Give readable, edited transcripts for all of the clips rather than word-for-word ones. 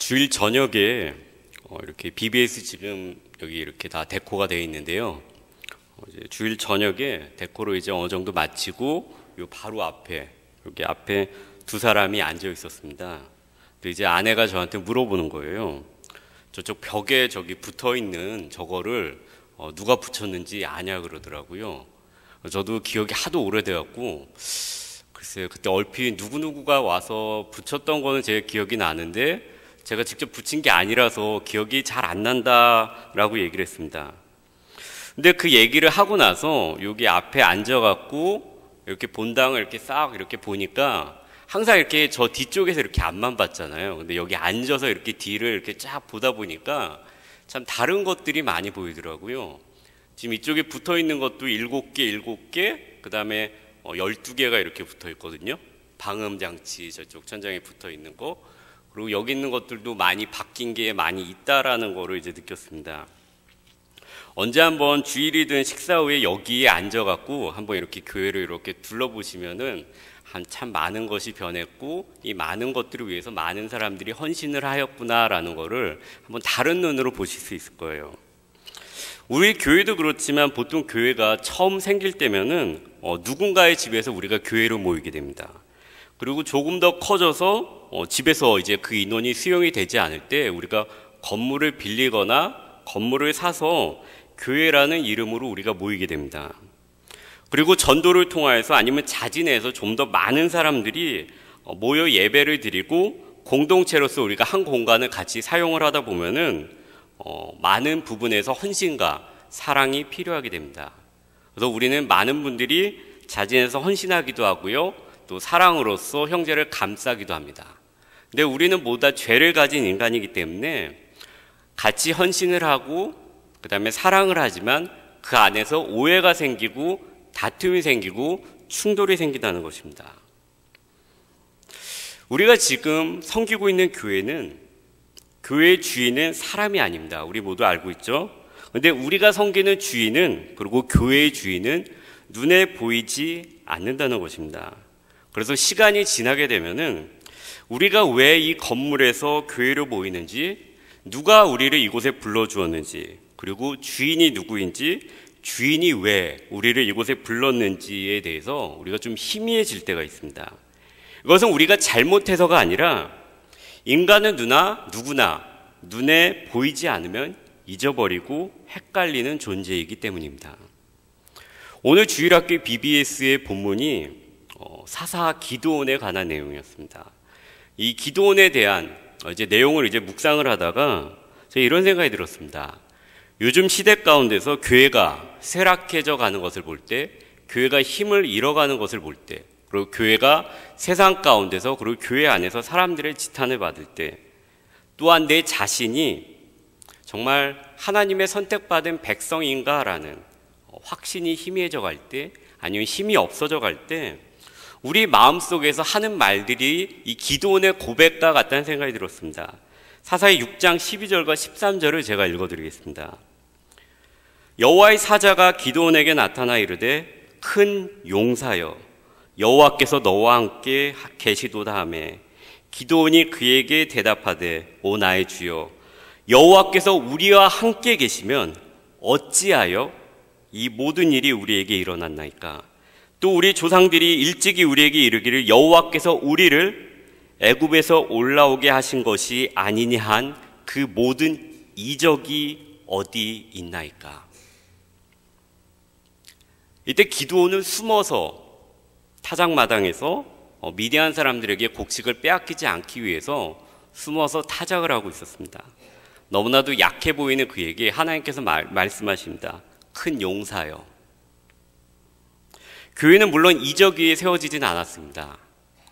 주일 저녁에 이렇게 BBS 지금 여기 이렇게 다 데코가 되어 있는데요. 이제 주일 저녁에 데코로 이제 어느 정도 마치고 요 바로 앞에 여기 앞에 두 사람이 앉아 있었습니다. 근데 이제 아내가 저한테 물어보는 거예요. 저쪽 벽에 저기 붙어 있는 저거를 누가 붙였는지 아냐 그러더라고요. 저도 기억이 하도 오래돼갖고 글쎄요, 그때 얼핏 누구누구가 와서 붙였던 거는 제 기억이 나는데 제가 직접 붙인 게 아니라서 기억이 잘 안 난다라고 얘기를 했습니다. 근데 그 얘기를 하고 나서 여기 앞에 앉아갖고 이렇게 본당을 이렇게 싹 이렇게 보니까 항상 이렇게 저 뒤쪽에서 이렇게 앞만 봤잖아요. 근데 여기 앉아서 이렇게 뒤를 이렇게 쫙 보다 보니까 참 다른 것들이 많이 보이더라고요. 지금 이쪽에 붙어 있는 것도 7개, 그 다음에 12개가 이렇게 붙어 있거든요. 방음장치 저쪽 천장에 붙어 있는 거. 그리고 여기 있는 것들도 많이 바뀐 게 많이 있다라는 거를 이제 느꼈습니다. 언제 한번 주일이든 식사 후에 여기에 앉아갖고 한번 이렇게 교회를 이렇게 둘러보시면은 참 많은 것이 변했고 이 많은 것들을 위해서 많은 사람들이 헌신을 하였구나라는 거를 한번 다른 눈으로 보실 수 있을 거예요. 우리 교회도 그렇지만 보통 교회가 처음 생길 때면은 누군가의 집에서 우리가 교회로 모이게 됩니다. 그리고 조금 더 커져서 집에서 이제 그 인원이 수용이 되지 않을 때 우리가 건물을 빌리거나 건물을 사서 교회라는 이름으로 우리가 모이게 됩니다. 그리고 전도를 통하여서 아니면 자진해서 좀 더 많은 사람들이 모여 예배를 드리고 공동체로서 우리가 한 공간을 같이 사용을 하다 보면은 많은 부분에서 헌신과 사랑이 필요하게 됩니다. 그래서 우리는 많은 분들이 자진해서 헌신하기도 하고요. 또 사랑으로서 형제를 감싸기도 합니다. 근데 우리는 모두 다 죄를 가진 인간이기 때문에 같이 헌신을 하고 그 다음에 사랑을 하지만 그 안에서 오해가 생기고 다툼이 생기고 충돌이 생긴다는 것입니다. 우리가 지금 섬기고 있는 교회는 교회의 주인은 사람이 아닙니다. 우리 모두 알고 있죠? 근데 우리가 섬기는 주인은 그리고 교회의 주인은 눈에 보이지 않는다는 것입니다. 그래서 시간이 지나게 되면은 우리가 왜 이 건물에서 교회로 모이는지, 누가 우리를 이곳에 불러주었는지, 그리고 주인이 누구인지, 주인이 왜 우리를 이곳에 불렀는지에 대해서 우리가 좀 희미해질 때가 있습니다. 이것은 우리가 잘못해서가 아니라 인간은 누구나 눈에 보이지 않으면 잊어버리고 헷갈리는 존재이기 때문입니다. 오늘 주일학교 BBS의 본문이 사사 기드온에 관한 내용이었습니다. 이 기드온에 대한 이제 내용을 이제 묵상을 하다가 제가 이런 생각이 들었습니다. 요즘 시대 가운데서 교회가 쇠락해져 가는 것을 볼 때, 교회가 힘을 잃어가는 것을 볼 때, 그리고 교회가 세상 가운데서 그리고 교회 안에서 사람들의 지탄을 받을 때, 또한 내 자신이 정말 하나님의 선택받은 백성인가라는 확신이 희미해져 갈 때, 아니면 힘이 없어져 갈 때 우리 마음속에서 하는 말들이 이 기드온의 고백과 같다는 생각이 들었습니다. 사사의 6장 12절과 13절을 제가 읽어드리겠습니다. 여호와의 사자가 기드온에게 나타나 이르되 큰 용사여 여호와께서 너와 함께 계시도다 하매 기드온이 그에게 대답하되 오 나의 주여 여호와께서 우리와 함께 계시면 어찌하여 이 모든 일이 우리에게 일어났나이까. 또 우리 조상들이 일찍이 우리에게 이르기를 여호와께서 우리를 애굽에서 올라오게 하신 것이 아니니 한 그 모든 이적이 어디 있나이까. 이때 기드온은 숨어서 타작마당에서 미디안 사람들에게 곡식을 빼앗기지 않기 위해서 숨어서 타작을 하고 있었습니다. 너무나도 약해 보이는 그에게 하나님께서 말씀하십니다. 큰 용사여. 교회는 물론 이적 위에 세워지진 않았습니다.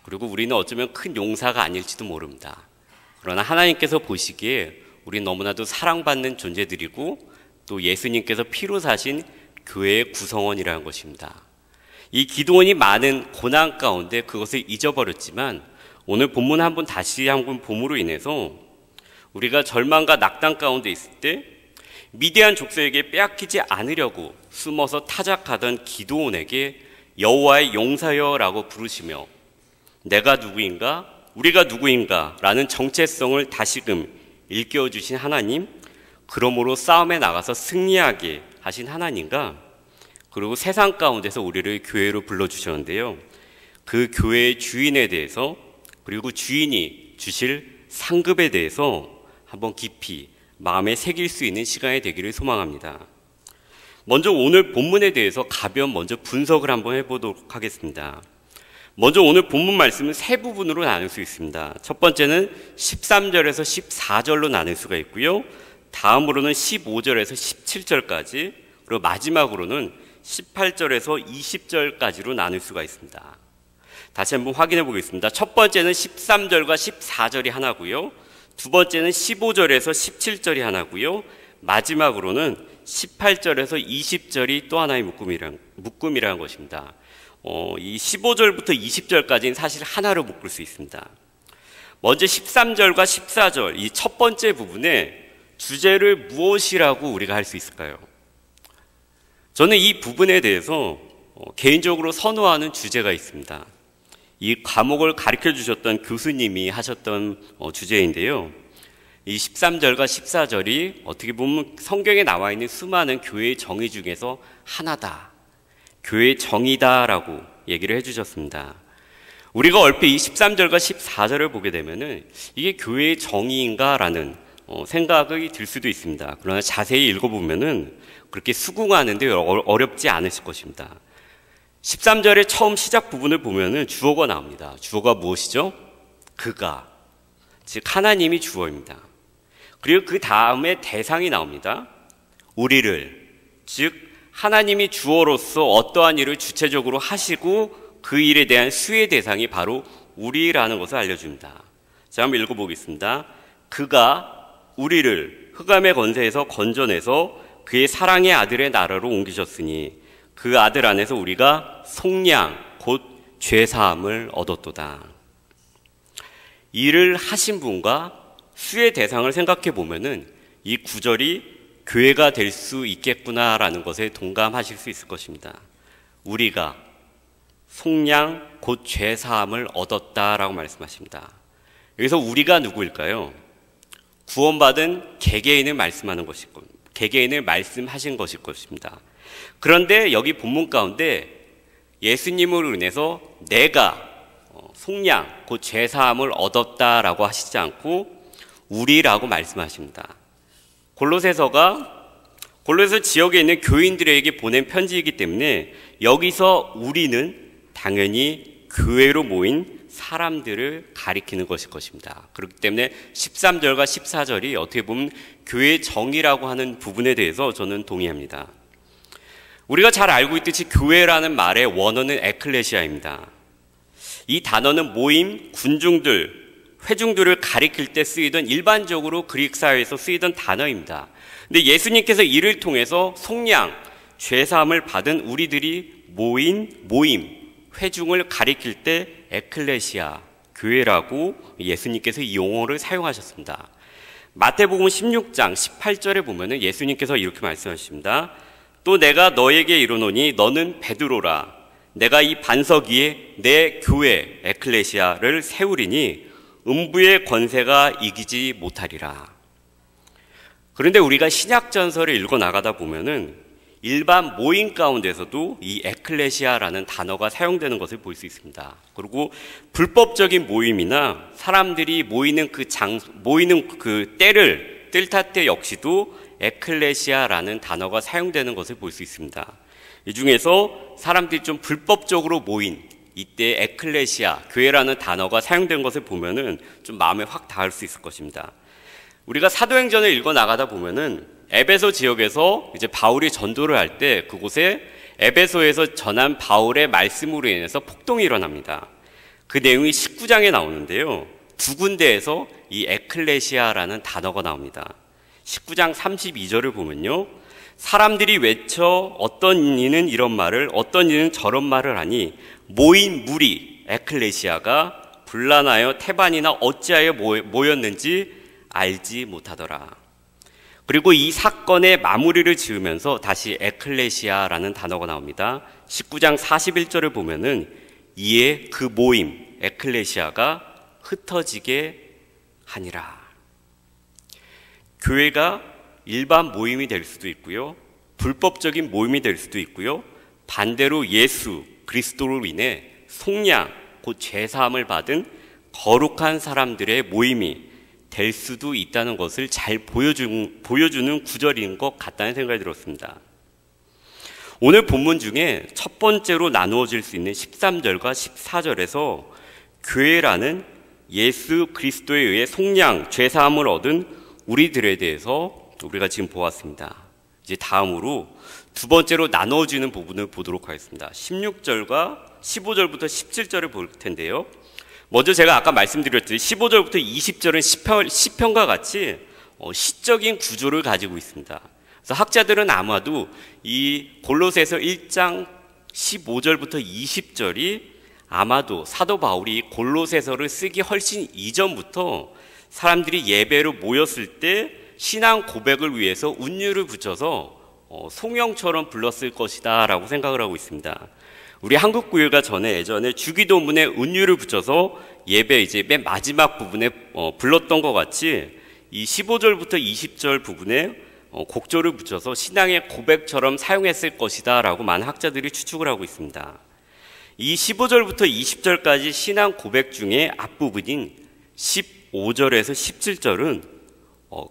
그리고 우리는 어쩌면 큰 용사가 아닐지도 모릅니다. 그러나 하나님께서 보시기에 우리는 너무나도 사랑받는 존재들이고 또 예수님께서 피로 사신 교회의 구성원이라는 것입니다. 이 기드온이 많은 고난 가운데 그것을 잊어버렸지만 오늘 본문 다시 한번 봄으로 인해서 우리가 절망과 낙담 가운데 있을 때 미디안 족속에게 빼앗기지 않으려고 숨어서 타작하던 기드온에게 여호와의 용사여라고 부르시며 내가 누구인가? 우리가 누구인가 라는 정체성을 다시금 일깨워 주신 하나님, 그러므로 싸움에 나가서 승리하게 하신 하나님과 그리고 세상 가운데서 우리를 교회로 불러주셨는데요. 그 교회의 주인에 대해서 그리고 주인이 주실 상급에 대해서 한번 깊이 마음에 새길 수 있는 시간이 되기를 소망합니다. 먼저 오늘 본문에 대해서 가벼운 먼저 분석을 한번 해보도록 하겠습니다. 먼저 오늘 본문 말씀은 세 부분으로 나눌 수 있습니다. 첫 번째는 13절에서 14절로 나눌 수가 있고요. 다음으로는 15절에서 17절까지, 그리고 마지막으로는 18절에서 20절까지로 나눌 수가 있습니다. 다시 한번 확인해 보겠습니다. 첫 번째는 13절과 14절이 하나고요. 두 번째는 15절에서 17절이 하나고요. 마지막으로는 18절에서 20절이 또 하나의 묶음이라는 것입니다. 이 15절부터 20절까지는 사실 하나로 묶을 수 있습니다. 먼저 13절과 14절, 이 첫 번째 부분에 주제를 무엇이라고 우리가 할 수 있을까요? 저는 이 부분에 대해서 개인적으로 선호하는 주제가 있습니다. 이 과목을 가르쳐 주셨던 교수님이 하셨던 주제인데요. 이 13절과 14절이 어떻게 보면 성경에 나와 있는 수많은 교회의 정의 중에서 하나다, 교회의 정의다라고 얘기를 해주셨습니다. 우리가 얼핏 이 13절과 14절을 보게 되면은 이게 교회의 정의인가라는 생각이 들 수도 있습니다. 그러나 자세히 읽어보면은 그렇게 수긍하는데 어렵지 않으실 것입니다. 13절의 처음 시작 부분을 보면은 주어가 나옵니다. 주어가 무엇이죠? 그가, 즉 하나님이 주어입니다. 그리고 그 다음에 대상이 나옵니다. 우리를, 즉 하나님이 주어로서 어떠한 일을 주체적으로 하시고 그 일에 대한 수의 대상이 바로 우리라는 것을 알려줍니다. 자, 한번 읽어보겠습니다. 그가 우리를 흑암의 권세에서 건져내서 그의 사랑의 아들의 나라로 옮기셨으니 그 아들 안에서 우리가 속량 곧 죄사함을 얻었도다. 일을 하신 분과 수의 대상을 생각해 보면은 이 구절이 교회가 될 수 있겠구나라는 것에 동감하실 수 있을 것입니다. 우리가 속량 곧 죄사함을 얻었다라고 말씀하십니다. 여기서 우리가 누구일까요? 구원받은 개개인을 말씀하는 것일 겁니다. 개개인을 말씀하신 것일 것입니다. 그런데 여기 본문 가운데 예수님으로 인해서 내가 속량 곧 죄사함을 얻었다라고 하시지 않고 우리라고 말씀하십니다. 골로새 지역에 있는 교인들에게 보낸 편지이기 때문에 여기서 우리는 당연히 교회로 모인 사람들을 가리키는 것일 것입니다. 그렇기 때문에 13절과 14절이 어떻게 보면 교회의 정의라고 하는 부분에 대해서 저는 동의합니다. 우리가 잘 알고 있듯이 교회라는 말의 원어는 에클레시아입니다. 이 단어는 모임, 군중들, 회중들을 가리킬 때 쓰이던 일반적으로 그리스 사회에서 쓰이던 단어입니다. 근데 예수님께서 이를 통해서 속량, 죄사함을 받은 우리들이 모임, 회중을 가리킬 때 에클레시아, 교회라고 예수님께서 이 용어를 사용하셨습니다. 마태복음 16장 18절에 보면은 예수님께서 이렇게 말씀하십니다. 또 내가 너에게 이르노니 너는 베드로라. 내가 이 반석 위에 내 교회 에클레시아를 세우리니 음부의 권세가 이기지 못하리라. 그런데 우리가 신약전서를 읽어 나가다 보면은 일반 모임 가운데서도 이 에클레시아라는 단어가 사용되는 것을 볼 수 있습니다. 그리고 불법적인 모임이나 사람들이 모이는 그 때를 뜰타 때 역시도 에클레시아라는 단어가 사용되는 것을 볼 수 있습니다. 이 중에서 사람들이 좀 불법적으로 모인 이때 에클레시아, 교회라는 단어가 사용된 것을 보면은 좀 마음에 확 닿을 수 있을 것입니다. 우리가 사도행전을 읽어 나가다 보면은 에베소 지역에서 이제 바울이 전도를 할 때 그곳에 에베소에서 전한 바울의 말씀으로 인해서 폭동이 일어납니다. 그 내용이 19장에 나오는데요. 두 군데에서 이 에클레시아라는 단어가 나옵니다. 19장 32절을 보면요. 사람들이 외쳐 어떤 이는 이런 말을 어떤 이는 저런 말을 하니 모인 무리 에클레시아가 분란하여 태반이나 어찌하여 모였는지 알지 못하더라. 그리고 이 사건의 마무리를 지으면서 다시 에클레시아라는 단어가 나옵니다. 19장 41절을 보면은 이에 그 모임 에클레시아가 흩어지게 하니라. 교회가 일반 모임이 될 수도 있고요, 불법적인 모임이 될 수도 있고요, 반대로 예수 그리스도로 인해 속량, 곧 죄사함을 받은 거룩한 사람들의 모임이 될 수도 있다는 것을 잘 보여주는 구절인 것 같다는 생각이 들었습니다. 오늘 본문 중에 첫 번째로 나누어질 수 있는 13절과 14절에서 교회라는 예수 그리스도에 의해 속량, 죄사함을 얻은 우리들에 대해서 우리가 지금 보았습니다. 이제 다음으로 두 번째로 나누어지는 부분을 보도록 하겠습니다. 16절과 15절부터 17절을 볼 텐데요. 먼저 제가 아까 말씀드렸듯이 15절부터 20절은 시편과 같이 시적인 구조를 가지고 있습니다. 그래서 학자들은 아마도 이 골로새서 1장 15절부터 20절이 아마도 사도 바울이 골로새서를 쓰기 훨씬 이전부터 사람들이 예배로 모였을 때 신앙 고백을 위해서 운율을 붙여서 송영처럼 불렀을 것이다 라고 생각을 하고 있습니다. 우리 한국교회가 예전에 주기도문에 운율을 붙여서 예배 이제 맨 마지막 부분에 불렀던 것 같이 이 15절부터 20절 부분에 곡조를 붙여서 신앙의 고백처럼 사용했을 것이다 라고 많은 학자들이 추측을 하고 있습니다. 이 15절부터 20절까지 신앙 고백 중에 앞부분인 15절에서 17절은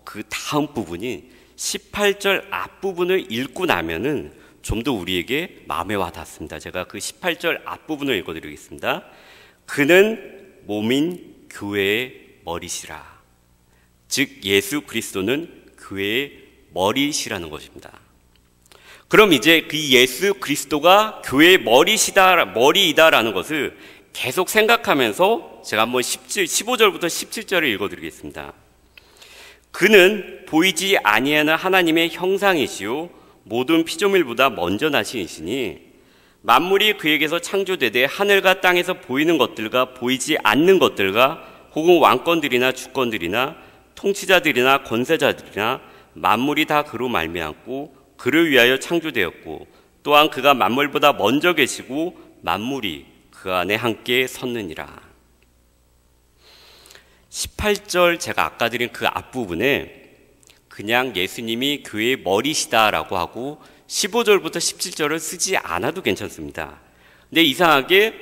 그 다음 부분인 18절 앞부분을 읽고 나면은 좀 더 우리에게 마음에 와닿습니다. 제가 그 18절 앞부분을 읽어드리겠습니다. 그는 몸인 교회의 머리시라. 즉 예수 그리스도는 교회의 머리시라는 것입니다. 그럼 이제 그 예수 그리스도가 교회의 머리이다라는 것을 계속 생각하면서 제가 한번 15절부터 17절을 읽어드리겠습니다. 그는 보이지 아니하는 하나님의 형상이시요 모든 피조물보다 먼저 나신 이시니 만물이 그에게서 창조되되 하늘과 땅에서 보이는 것들과 보이지 않는 것들과 혹은 왕권들이나 주권들이나 통치자들이나 권세자들이나 만물이 다 그로 말미암고 그를 위하여 창조되었고 또한 그가 만물보다 먼저 계시고 만물이 그 안에 함께 섰느니라. 18절 제가 아까 드린 그 앞부분에 그냥 예수님이 교회의 머리시다라고 하고 15절부터 17절을 쓰지 않아도 괜찮습니다. 근데 이상하게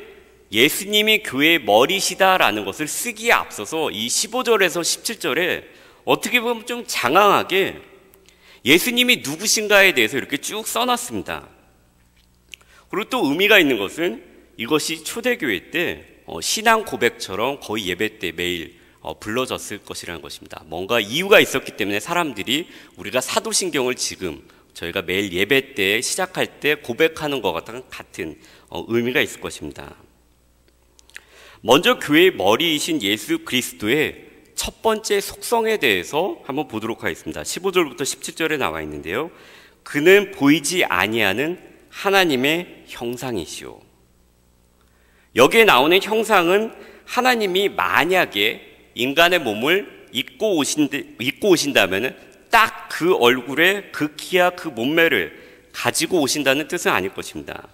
예수님이 교회의 머리시다라는 것을 쓰기에 앞서서 이 15절에서 17절에 어떻게 보면 좀 장황하게 예수님이 누구신가에 대해서 이렇게 쭉 써놨습니다. 그리고 또 의미가 있는 것은 이것이 초대교회 때 신앙 고백처럼 거의 예배 때 매일 불러졌을 것이라는 것입니다. 뭔가 이유가 있었기 때문에 사람들이 우리가 사도신경을 지금 저희가 매일 예배 때 시작할 때 고백하는 것과 같은 의미가 있을 것입니다. 먼저 교회의 머리이신 예수 그리스도의 첫 번째 속성에 대해서 한번 보도록 하겠습니다. 15절부터 17절에 나와 있는데요. 그는 보이지 아니하는 하나님의 형상이시오. 여기에 나오는 형상은 하나님이 만약에 인간의 몸을 입고 오신다면 딱 그 얼굴에 그 키와 그 몸매를 가지고 오신다는 뜻은 아닐 것입니다.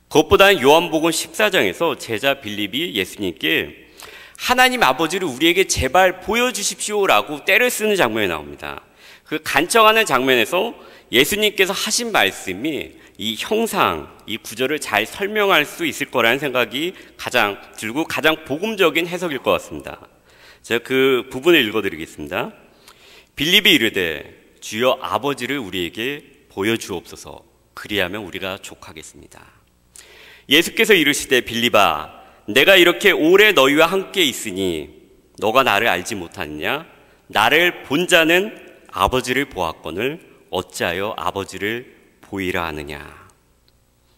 그것보다는 요한복음 14장에서 제자 빌립이 예수님께 하나님 아버지를 우리에게 제발 보여주십시오라고 떼를 쓰는 장면이 나옵니다. 그 간청하는 장면에서 예수님께서 하신 말씀이 이 형상, 이 구절을 잘 설명할 수 있을 거라는 생각이 가장 들고 가장 복음적인 해석일 것 같습니다. 제가 그 부분을 읽어드리겠습니다. 빌립이 이르되 주여 아버지를 우리에게 보여주옵소서. 그리하면 우리가 족하겠습니다. 예수께서 이르시되 빌립아 내가 이렇게 오래 너희와 함께 있으니 너가 나를 알지 못하느냐? 나를 본 자는 아버지를 보았거늘 어찌하여 아버지를 보이라 하느냐?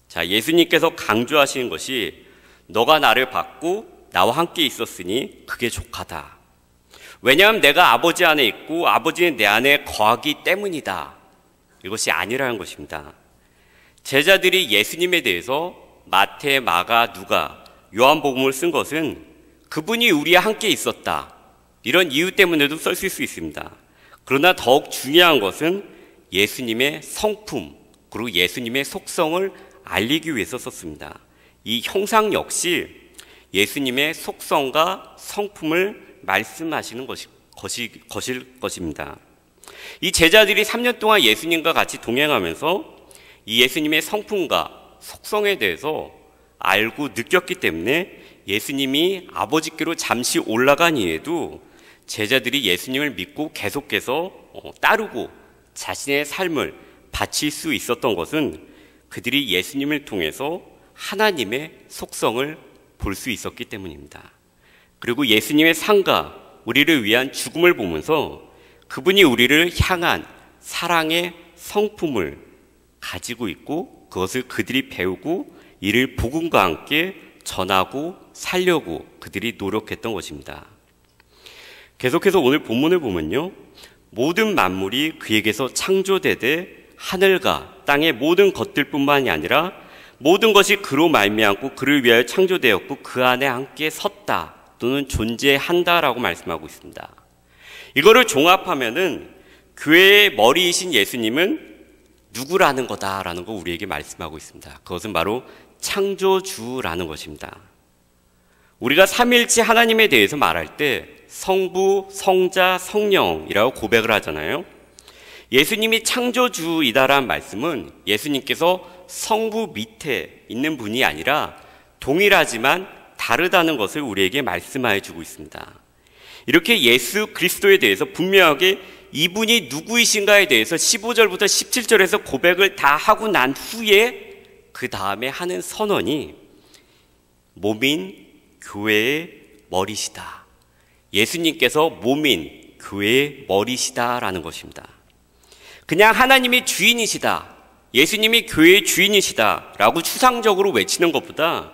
자, 예수님께서 강조하시는 것이 너가 나를 봤고 나와 함께 있었으니 그게 족하다. 왜냐하면 내가 아버지 안에 있고 아버지는 내 안에 거하기 때문이다. 이것이 아니라는 것입니다. 제자들이 예수님에 대해서 마태, 마가, 누가, 요한복음을 쓴 것은 그분이 우리와 함께 있었다. 이런 이유 때문에도 썼을 수 있습니다. 그러나 더욱 중요한 것은 예수님의 성품, 그리고 예수님의 속성을 알리기 위해서 썼습니다. 이 형상 역시 예수님의 속성과 성품을 말씀하시는 것일 것입니다. 이 제자들이 3년 동안 예수님과 같이 동행하면서 이 예수님의 성품과 속성에 대해서 알고 느꼈기 때문에 예수님이 아버지께로 잠시 올라간 이후에도 제자들이 예수님을 믿고 계속해서 따르고 자신의 삶을 바칠 수 있었던 것은 그들이 예수님을 통해서 하나님의 속성을 볼 수 있었기 때문입니다. 그리고 예수님의 상과 우리를 위한 죽음을 보면서 그분이 우리를 향한 사랑의 성품을 가지고 있고 그것을 그들이 배우고 이를 복음과 함께 전하고 살려고 그들이 노력했던 것입니다. 계속해서 오늘 본문을 보면요, 모든 만물이 그에게서 창조되되 하늘과 땅의 모든 것들뿐만이 아니라 모든 것이 그로 말미암고 그를 위하여 창조되었고 그 안에 함께 섰다 또는 존재한다라고 말씀하고 있습니다. 이거를 종합하면은 교회의 머리이신 예수님은 누구라는 거다라는 거 우리에게 말씀하고 있습니다. 그것은 바로 창조주라는 것입니다. 우리가 삼위일체 하나님에 대해서 말할 때 성부, 성자, 성령이라고 고백을 하잖아요. 예수님이 창조주이다라는 말씀은 예수님께서 성부 밑에 있는 분이 아니라 동일하지만 다르다는 것을 우리에게 말씀해 주고 있습니다. 이렇게 예수 그리스도에 대해서 분명하게 이분이 누구이신가에 대해서 15절부터 17절에서 고백을 다 하고 난 후에 그 다음에 하는 선언이 몸인 교회의 머리시다. 예수님께서 몸인 교회의 머리시다라는 것입니다. 그냥 하나님이 주인이시다, 예수님이 교회의 주인이시다 라고 추상적으로 외치는 것보다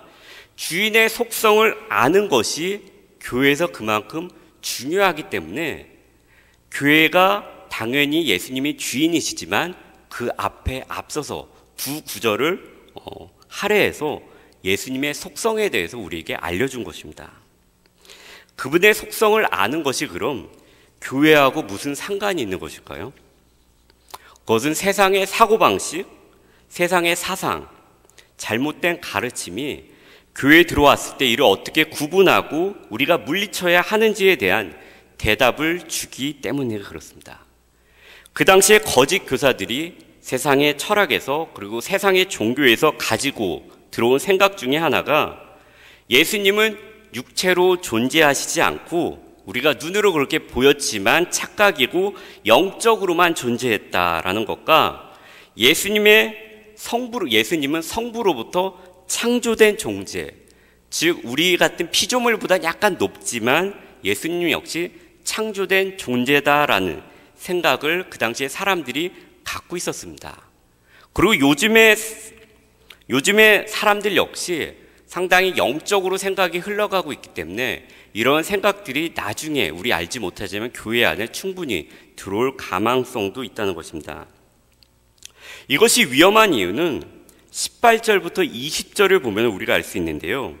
주인의 속성을 아는 것이 교회에서 그만큼 중요하기 때문에 교회가 당연히 예수님이 주인이시지만 그 앞에 앞서서 두 구절을 할애해서 예수님의 속성에 대해서 우리에게 알려준 것입니다. 그분의 속성을 아는 것이 그럼 교회하고 무슨 상관이 있는 것일까요? 그것은 세상의 사고방식, 세상의 사상, 잘못된 가르침이 교회에 들어왔을 때 이를 어떻게 구분하고 우리가 물리쳐야 하는지에 대한 대답을 주기 때문에 그렇습니다. 그 당시에 거짓 교사들이 세상의 철학에서 그리고 세상의 종교에서 가지고 들어온 생각 중에 하나가 예수님은 육체로 존재하시지 않고 우리가 눈으로 그렇게 보였지만 착각이고 영적으로만 존재했다라는 것과 예수님은 성부로부터 창조된 존재, 즉 우리 같은 피조물보다 약간 높지만 예수님 역시 창조된 존재다라는 생각을 그 당시에 사람들이 갖고 있었습니다. 그리고 요즘에 사람들 역시 상당히 영적으로 생각이 흘러가고 있기 때문에 이런 생각들이 나중에 우리 알지 못하지만 교회 안에 충분히 들어올 가망성도 있다는 것입니다. 이것이 위험한 이유는 18절부터 20절을 보면 우리가 알 수 있는데요,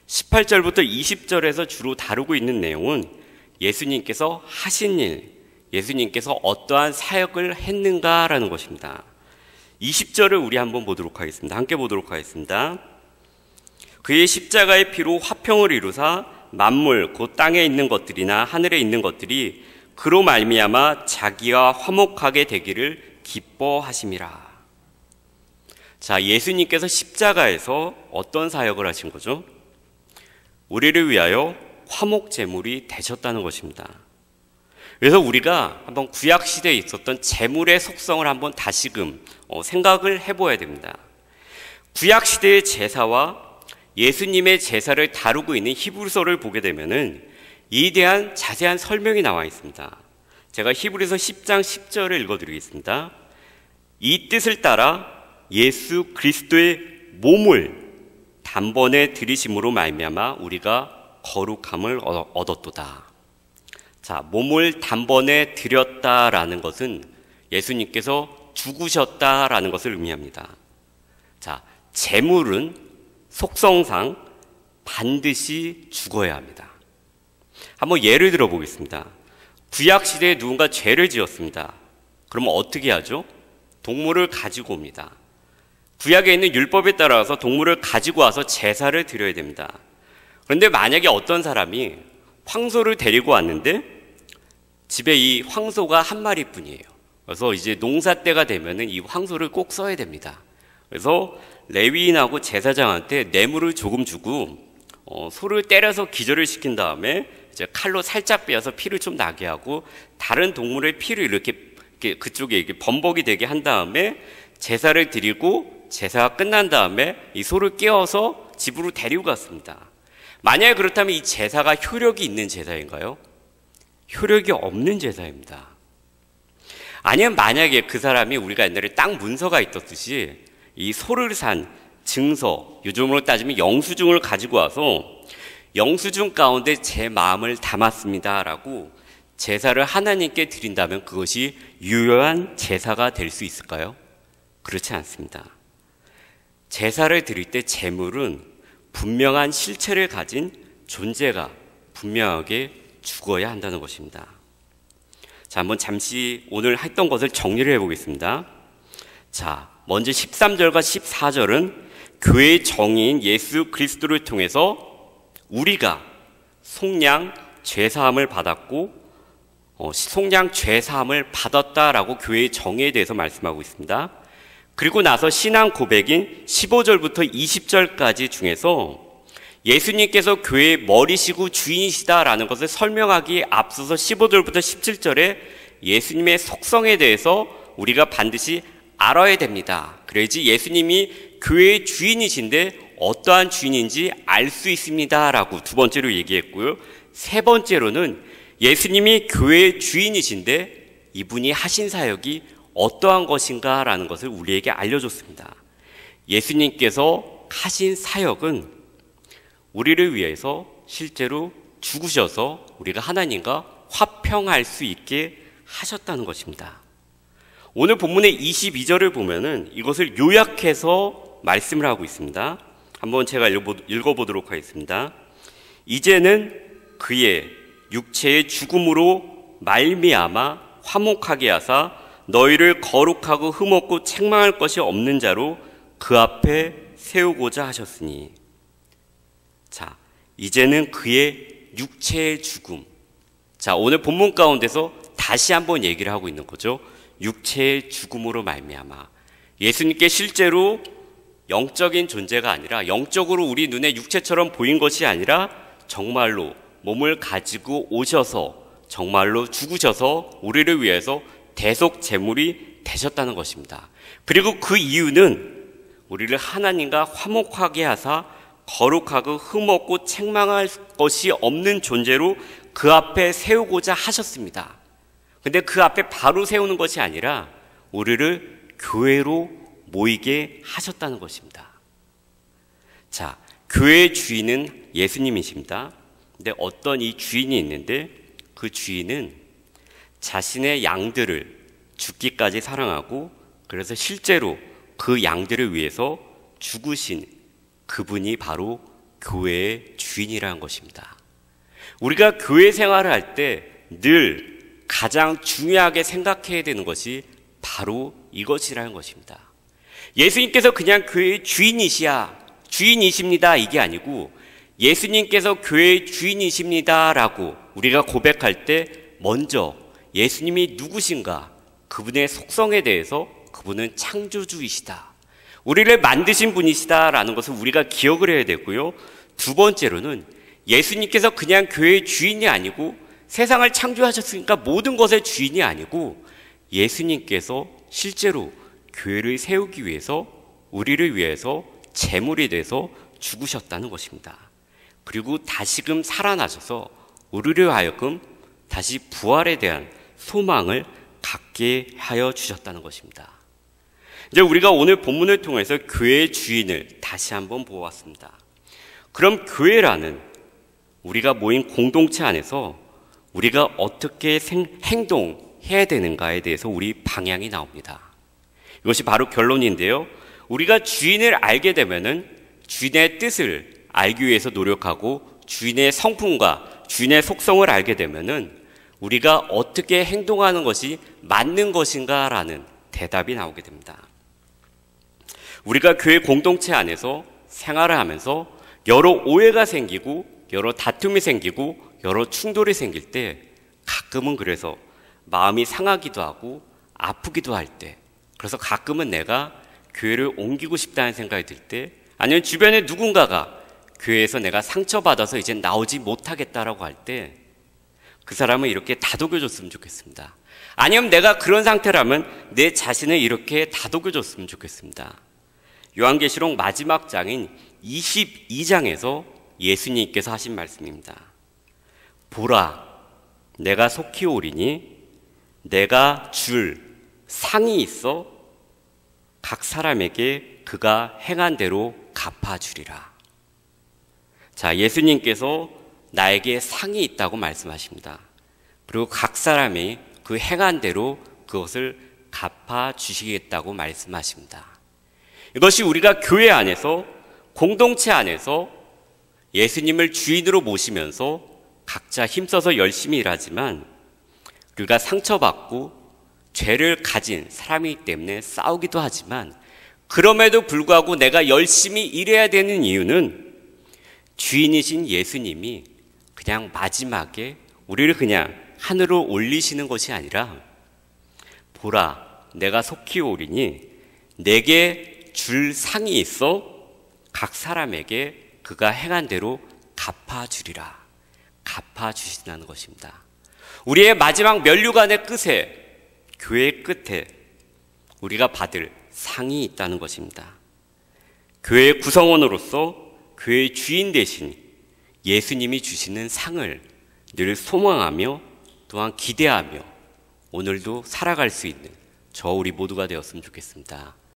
18절부터 20절에서 주로 다루고 있는 내용은 예수님께서 하신 일, 예수님께서 어떠한 사역을 했는가라는 것입니다. 20절을 우리 한번 보도록 하겠습니다. 함께 보도록 하겠습니다. 그의 십자가의 피로 화평을 이루사 만물 곧 땅에 있는 것들이나 하늘에 있는 것들이 그로 말미암아 자기와 화목하게 되기를 기뻐하심이라. 자, 예수님께서 십자가에서 어떤 사역을 하신 거죠? 우리를 위하여 화목 제물이 되셨다는 것입니다. 그래서 우리가 한번 구약시대에 있었던 제물의 속성을 한번 다시금 생각을 해봐야 됩니다. 구약시대의 제사와 예수님의 제사를 다루고 있는 히브리서를 보게 되면은 이에 대한 자세한 설명이 나와 있습니다. 제가 히브리서 10장 10절을 읽어드리겠습니다. 이 뜻을 따라 예수 그리스도의 몸을 단번에 들이심으로 말미암아 우리가 거룩함을 얻었도다. 자, 몸을 단번에 드렸다라는 것은 예수님께서 죽으셨다라는 것을 의미합니다. 자, 제물은 속성상 반드시 죽어야 합니다. 한번 예를 들어 보겠습니다. 구약시대에 누군가 죄를 지었습니다. 그러면 어떻게 하죠? 동물을 가지고 옵니다. 구약에 있는 율법에 따라서 동물을 가지고 와서 제사를 드려야 됩니다. 그런데 만약에 어떤 사람이 황소를 데리고 왔는데 집에 이 황소가 한 마리뿐이에요. 그래서 이제 농사 때가 되면은 이 황소를 꼭 써야 됩니다. 그래서 레위인하고 제사장한테 뇌물을 조금 주고 소를 때려서 기절을 시킨 다음에 이제 칼로 살짝 베어서 피를 좀 나게 하고 다른 동물의 피를 이렇게 그쪽에 이렇게 범벅이 되게 한 다음에 제사를 드리고 제사가 끝난 다음에 이 소를 깨워서 집으로 데리고 갔습니다. 만약에 그렇다면 이 제사가 효력이 있는 제사인가요? 효력이 없는 제사입니다. 아니면 만약에 그 사람이 우리가 옛날에 땅 문서가 있었듯이 이 소를 산 증서, 요즘으로 따지면 영수증을 가지고 와서 영수증 가운데 제 마음을 담았습니다 라고 제사를 하나님께 드린다면 그것이 유효한 제사가 될 수 있을까요? 그렇지 않습니다. 제사를 드릴 때 제물은 분명한 실체를 가진 존재가 분명하게 죽어야 한다는 것입니다. 자, 한번 잠시 오늘 했던 것을 정리를 해보겠습니다. 자, 먼저 13절과 14절은 교회의 정의인 예수 그리스도를 통해서 우리가 속량 죄사함을 받았고 속량 죄사함을 받았다라고 교회의 정의에 대해서 말씀하고 있습니다. 그리고 나서 신앙 고백인 15절부터 20절까지 중에서 예수님께서 교회의 머리시고 주인이시다라는 것을 설명하기 앞서서 15절부터 17절에 예수님의 속성에 대해서 우리가 반드시 알아야 됩니다. 그래야지 예수님이 교회의 주인이신데 어떠한 주인인지 알 수 있습니다 라고 두 번째로 얘기했고요. 세 번째로는 예수님이 교회의 주인이신데 이분이 하신 사역이 어떠한 것인가 라는 것을 우리에게 알려줬습니다. 예수님께서 하신 사역은 우리를 위해서 실제로 죽으셔서 우리가 하나님과 화평할 수 있게 하셨다는 것입니다. 오늘 본문의 22절을 보면은 이것을 요약해서 말씀을 하고 있습니다. 한번 제가 읽어보도록 하겠습니다. 이제는 그의 육체의 죽음으로 말미암아 화목하게 하사 너희를 거룩하고 흠없고 책망할 것이 없는 자로 그 앞에 세우고자 하셨으니. 자, 이제는 그의 육체의 죽음. 자, 오늘 본문 가운데서 다시 한번 얘기를 하고 있는 거죠. 육체의 죽음으로 말미암아. 예수님께 실제로 영적인 존재가 아니라 영적으로 우리 눈에 육체처럼 보인 것이 아니라 정말로 몸을 가지고 오셔서 정말로 죽으셔서 우리를 위해서 대속 제물이 되셨다는 것입니다. 그리고 그 이유는 우리를 하나님과 화목하게 하사 거룩하고 흠없고 책망할 것이 없는 존재로 그 앞에 세우고자 하셨습니다. 근데 그 앞에 바로 세우는 것이 아니라 우리를 교회로 모이게 하셨다는 것입니다. 자, 교회의 주인은 예수님이십니다. 근데 어떤 이 주인이 있는데 그 주인은 자신의 양들을 죽기까지 사랑하고 그래서 실제로 그 양들을 위해서 죽으신 그분이 바로 교회의 주인이라는 것입니다. 우리가 교회 생활을 할 때 늘 가장 중요하게 생각해야 되는 것이 바로 이것이라는 것입니다. 예수님께서 그냥 교회의 주인이십니다 이게 아니고 예수님께서 교회의 주인이십니다 라고 우리가 고백할 때 먼저 예수님이 누구신가, 그분의 속성에 대해서 그분은 창조주이시다, 우리를 만드신 분이시다라는 것을 우리가 기억을 해야 되고요. 두 번째로는 예수님께서 그냥 교회의 주인이 아니고 세상을 창조하셨으니까 모든 것의 주인이 아니고 예수님께서 실제로 교회를 세우기 위해서 우리를 위해서 제물이 돼서 죽으셨다는 것입니다. 그리고 다시금 살아나셔서 우리를 하여금 다시 부활에 대한 소망을 갖게 하여 주셨다는 것입니다. 이제 우리가 오늘 본문을 통해서 교회의 주인을 다시 한번 보았습니다. 그럼 교회라는 우리가 모인 공동체 안에서 우리가 어떻게 행동해야 되는가에 대해서 우리 방향이 나옵니다. 이것이 바로 결론인데요. 우리가 주인을 알게 되면은 주인의 뜻을 알기 위해서 노력하고 주인의 성품과 주인의 속성을 알게 되면은 우리가 어떻게 행동하는 것이 맞는 것인가라는 대답이 나오게 됩니다. 우리가 교회 공동체 안에서 생활을 하면서 여러 오해가 생기고 여러 다툼이 생기고 여러 충돌이 생길 때 가끔은 그래서 마음이 상하기도 하고 아프기도 할 때, 그래서 가끔은 내가 교회를 옮기고 싶다는 생각이 들 때, 아니면 주변에 누군가가 교회에서 내가 상처받아서 이제 나오지 못하겠다라고 할 때 그 사람은 이렇게 다독여줬으면 좋겠습니다. 아니면 내가 그런 상태라면 내 자신을 이렇게 다독여줬으면 좋겠습니다. 요한계시록 마지막 장인 22장에서 예수님께서 하신 말씀입니다. 보라, 내가 속히 오리니 내가 줄 상이 있어 각 사람에게 그가 행한 대로 갚아주리라. 자, 예수님께서 나에게 상이 있다고 말씀하십니다. 그리고 각 사람이 그 행한 대로 그것을 갚아주시겠다고 말씀하십니다. 이것이 우리가 교회 안에서, 공동체 안에서 예수님을 주인으로 모시면서 각자 힘써서 열심히 일하지만 우리가 상처받고 죄를 가진 사람이기 때문에 싸우기도 하지만, 그럼에도 불구하고 내가 열심히 일해야 되는 이유는 주인이신 예수님이 그냥 마지막에 우리를 그냥 하늘로 올리시는 것이 아니라, 보라, 내가 속히 오리니 내게 줄 상이 있어 각 사람에게 그가 행한 대로 갚아주리라. 갚아주신다는 것입니다. 우리의 마지막 면류관의 끝에, 교회의 끝에 우리가 받을 상이 있다는 것입니다. 교회의 구성원으로서 교회의 주인 대신 예수님이 주시는 상을 늘 소망하며 또한 기대하며 오늘도 살아갈 수 있는 저 우리 모두가 되었으면 좋겠습니다.